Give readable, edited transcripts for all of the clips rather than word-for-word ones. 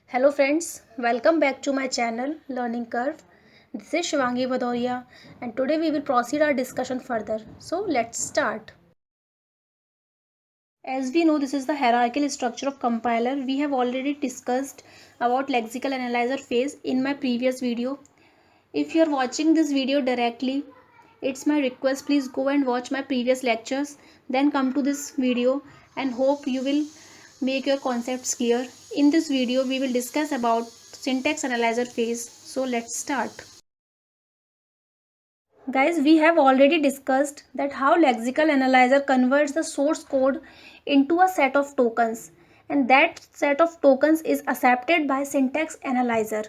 Hello friends, welcome back to my channel Learning Curve. This is Shivangi Bhadoria and today we will proceed our discussion further. So let's start. As we know, this is the hierarchical structure of compiler. We have already discussed about lexical analyzer phase in my previous video. If you are watching this video directly, it's my request, please go and watch my previous lectures, then come to this video and hope you will make your concepts clear. In this video, we will discuss about syntax analyzer phase. So let's start. Guys, we have already discussed that how lexical analyzer converts the source code into a set of tokens, and that set of tokens is accepted by syntax analyzer.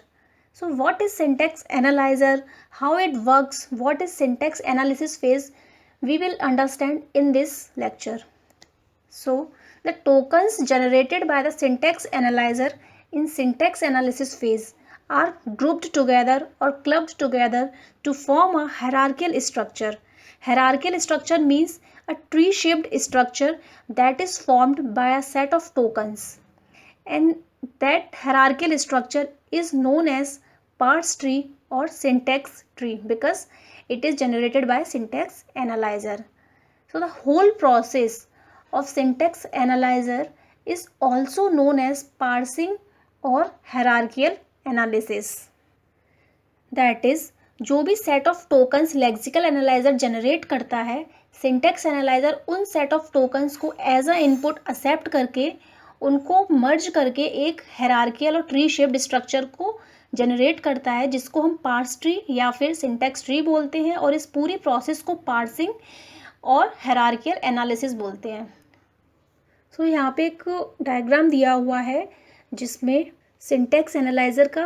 So what is syntax analyzer, how it works, what is syntax analysis phase, we will understand in this lecture. So the tokens generated by the syntax analyzer in syntax analysis phase are grouped together or clubbed together to form a hierarchical structure. Hierarchical structure means a tree-shaped structure that is formed by a set of tokens. And that hierarchical structure is known as parse tree or syntax tree because it is generated by syntax analyzer. So the whole process of syntax analyzer is also known as parsing or hierarchical analysis. That is, जो भी set of tokens lexical analyser generate करता है, syntax analyser उन set of tokens को as a input accept करके उनको मर्ज करके एक हायरार्कियल और ट्री शेप्ड स्ट्रक्चर को जनरेट करता है, जिसको हम पार्स ट्री या फिर सिंटेक्स ट्री बोलते हैं, और इस पूरी प्रोसेस को पार्सिंग और हायरार्कियल एनालिसिस बोलते हैं. सो यहाँ पे एक डायग्राम दिया हुआ है जिसमें सिंटेक्स एनालाइजर का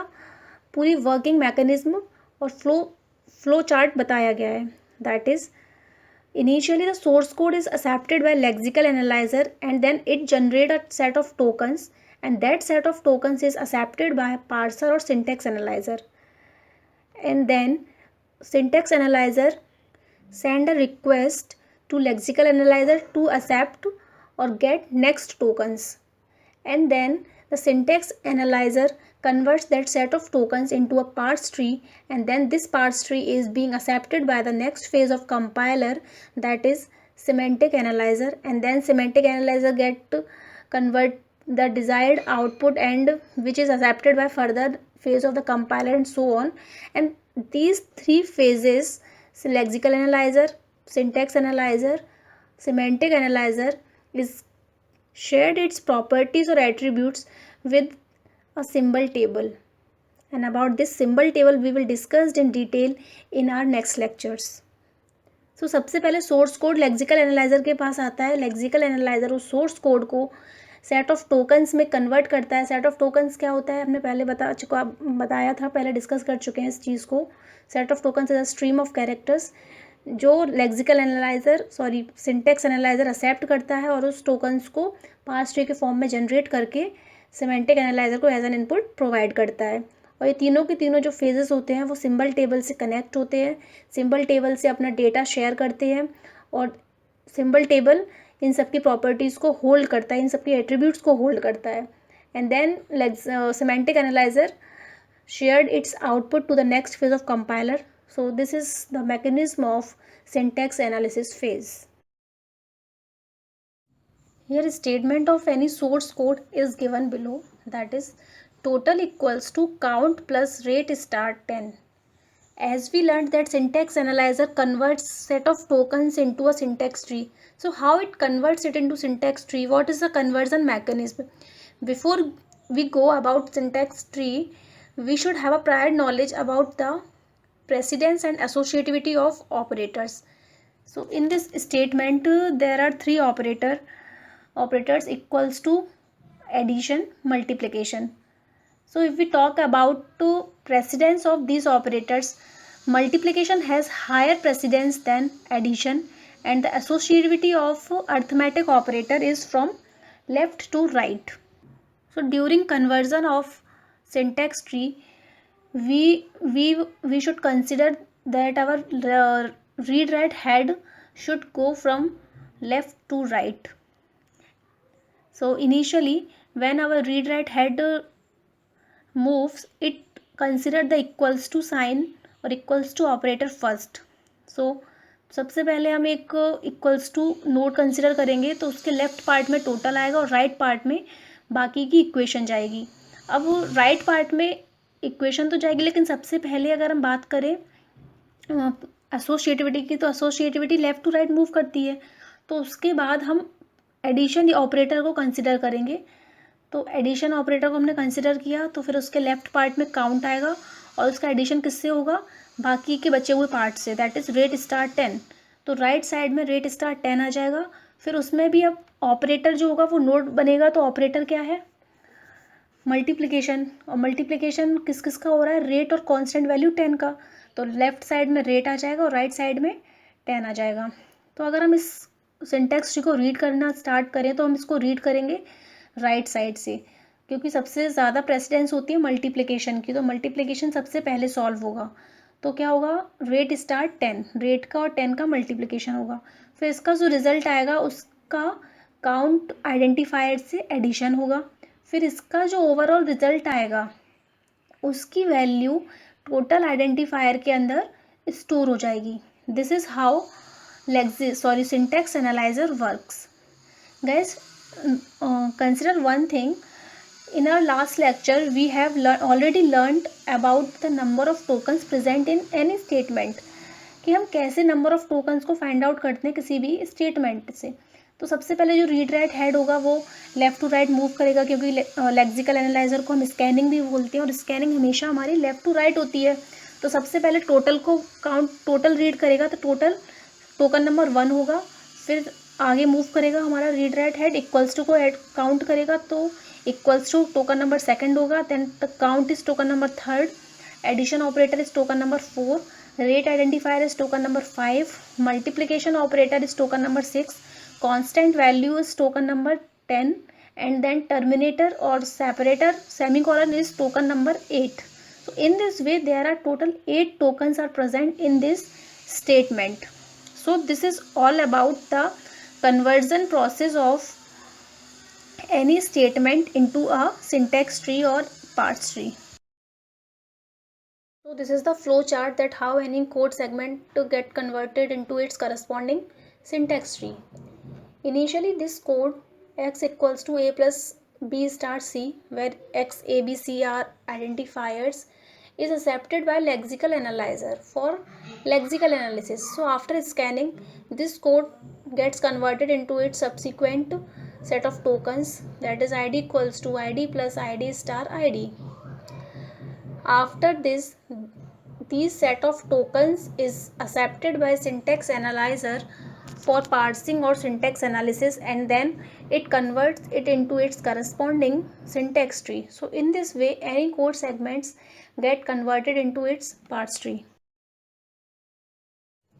पूरी वर्किंग मैकेनिज्म और फ्लो चार्ट बताया गया है. That is, initially the source code is accepted by lexical analyzer and then it generate a set of tokens, and that set of tokens is accepted by parser or syntax analyzer, and then syntax analyzer send a request to lexical analyzer to accept or get next tokens, and then the syntax analyzer converts that set of tokens into a parse tree, and then this parse tree is being accepted by the next phase of compiler, that is semantic analyzer, and then semantic analyzer get to convert the desired output and which is accepted by further phase of the compiler and so on. And these three phases, lexical analyzer, syntax analyzer, semantic analyzer, is shared its properties or attributes with a symbol table, and about this symbol table we will discuss in detail in our next lectures. So सबसे पहले source code lexical analyser के पास आता है. Lexical analyser उस source code को set of tokens में convert करता है. सेट ऑफ टोकन्स क्या होता है, हमने पहले बताया था, पहले डिस्कस कर चुके हैं इस चीज़ को. Set of tokens is a stream of characters जो lexical analyser syntax analyser accept करता है और उस टोकन्स को पार्स ट्री के फॉर्म में जनरेट करके सिमेंटिक एनालाइजर को एज एन इनपुट प्रोवाइड करता है. और ये तीनों के तीनों जो फेजेस होते हैं वो सिंबल टेबल से कनेक्ट होते हैं, सिंबल टेबल से अपना डेटा शेयर करते हैं, और सिंबल टेबल इन सब की प्रॉपर्टीज़ को होल्ड करता है, इन सब की एट्रीब्यूट्स को होल्ड करता है. And then semantic analyser shared its output to the next phase of compiler. So this is the mechanism of syntax analysis phase. Here statement of any source code is given below, that is total equals to count plus rate start 10. As we learned that syntax analyzer converts set of tokens into a syntax tree. So how it converts it into syntax tree? What is the conversion mechanism? Before we go about syntax tree, we should have a prior knowledge about the precedence and associativity of operators. So in this statement, there are three operators equals to addition, multiplication. So if we talk about precedence of these operators, multiplication has higher precedence than addition, and the associativity of arithmetic operator is from left to right. So during conversion of syntax tree, we should consider that our read write head should go from left to right. So initially when our read write head moves, it consider the equals to sign और equals to operator first. So सबसे पहले हम एक equals to note consider करेंगे, तो उसके left part में total आएगा और राइट पार्ट में बाकी की इक्वेशन जाएगी. अब राइट पार्ट में इक्वेशन तो जाएगी, लेकिन सबसे पहले अगर हम बात करें एसोसिएटिविटी की, तो associativity left to right move करती है. तो उसके बाद हम एडिशन ऑपरेटर को कंसिडर करेंगे. तो एडिशन ऑपरेटर को हमने कंसिडर किया, तो फिर उसके लेफ्ट पार्ट में काउंट आएगा और उसका एडिशन किससे होगा, बाकी के बचे हुए पार्ट से, दैट इज़ रेट स्टार 10. तो राइट साइड में रेट स्टार 10 आ जाएगा. फिर उसमें भी अब ऑपरेटर जो होगा वो नोट बनेगा. तो ऑपरेटर क्या है, मल्टीप्लिकेशन. और मल्टीप्लिकेशन किस किस का हो रहा है, रेट और कांस्टेंट वैल्यू 10 का. तो लेफ्ट साइड में रेट आ जाएगा और राइट साइड में 10 आ जाएगा. तो अगर हम इस सिंटैक्स ट्री को रीड करना स्टार्ट करें, तो हम इसको रीड करेंगे राइट साइड से, क्योंकि सबसे ज़्यादा प्रेसिडेंस होती है मल्टीप्लिकेशन की. तो मल्टीप्लिकेशन सबसे पहले सॉल्व होगा. तो क्या होगा, रेट स्टार 10, रेट का और 10 का मल्टीप्लिकेशन होगा. फिर इसका जो रिजल्ट आएगा उसका काउंट आइडेंटिफायर से एडिशन होगा. फिर इसका जो ओवरऑल रिजल्ट आएगा उसकी वैल्यू टोटल आइडेंटिफायर के अंदर स्टोर हो जाएगी. This is how syntax analyser works. Guys, consider one thing. In our last lecture, we have already learned about the number of tokens present in any statement. कि हम कैसे number of tokens को find out करते हैं किसी भी statement से. तो सबसे पहले जो रीड राइट हेड होगा वो लेफ़्ट टू राइट मूव करेगा, क्योंकि लेक्सिकल एनालाइजर को हम स्कैनिंग भी बोलते हैं और स्कैनिंग हमेशा हमारी लेफ़्ट टू राइट होती है. तो सबसे पहले टोटल को टोटल रीड करेगा, तो टोटल टोकन नंबर 1 होगा. फिर आगे मूव करेगा हमारा read write head, equals to को काउंट करेगा, तो इक्वल्स टू टोकन नंबर 2 होगा. Then the count is token number 3, addition operator is token number 4, rate identifier is token number 5, multiplication operator is token number 6, constant value is token number 10, and then terminator or separator semicolon is token number 8. So in this way there are total 8 tokens are present in this statement. So this is all about the conversion process of any statement into a syntax tree or parse tree. So this is the flow chart that how any code segment to get converted into its corresponding syntax tree. Initially this code x equals to a plus b star c, where x, a, b, c are identifiers, is accepted by lexical analyzer for lexical analysis. So after scanning, this code gets converted into its subsequent set of tokens, that is id equals to id plus id star id. After this, these set of tokens is accepted by syntax analyzer for parsing or syntax analysis, and then it converts it into its corresponding syntax tree. So in this way any code segments get converted into its parse tree.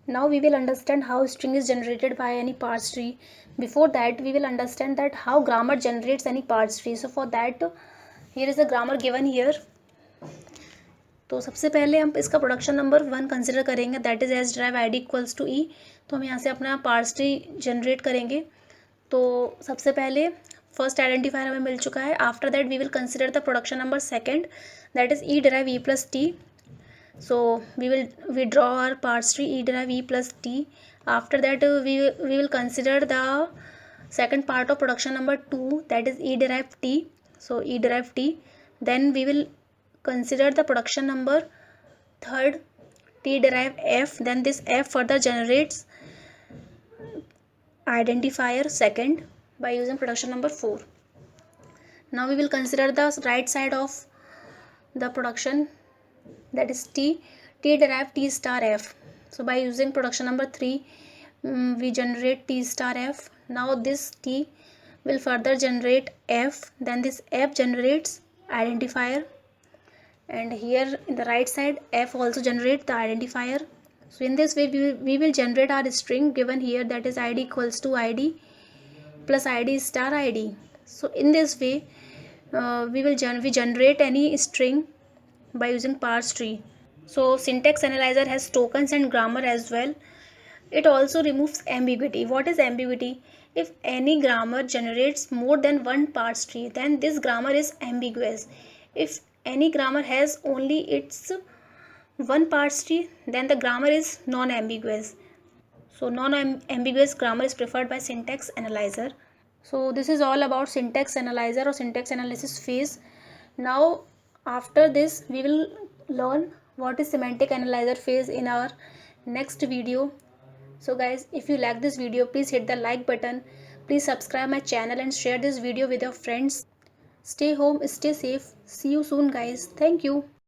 Now we will understand how string is generated by any parse tree. Before that we will understand that how grammar generates any parse tree. So for that here is the grammar given here. तो सबसे पहले हम इसका production number 1 consider करेंगे, that is as drive id equals to E. तो हम यहाँ से अपना पार्स ट्री जनरेट करेंगे. तो सबसे पहले फर्स्ट आइडेंटिफायर हमें मिल चुका है. After that we will consider the production number 2, that is E derive E plus T. So we draw our parse tree E derive E plus T. After that we will consider the second part of production number 2, that is E derive T. So E derive T. Then we will consider the production number 3, t derive f. Then this f further generates identifier 2 by using production number 4. Now we will consider the right side of the production, that is t derive t star f. So by using production number 3 we generate t star f. Now this t will further generate f, then this f generates identifier, and here in the right side f also generate the identifier. So in this way we will generate our string given here, that is id equals to id plus id star id. So in this way we generate any string by using parse tree. So syntax analyzer has tokens and grammar as well. It also removes ambiguity. What is ambiguity? If any grammar generates more than one parse tree, then this grammar is ambiguous. If any grammar has only its one parse tree, then the grammar is non-ambiguous. So non-ambiguous grammar is preferred by syntax analyzer. So this is all about syntax analyzer or syntax analysis phase. Now after this we will learn what is semantic analyzer phase in our next video. So guys, if you like this video, please hit the like button. Please subscribe my channel and share this video with your friends. Stay home, stay safe. See you soon guys. Thank you.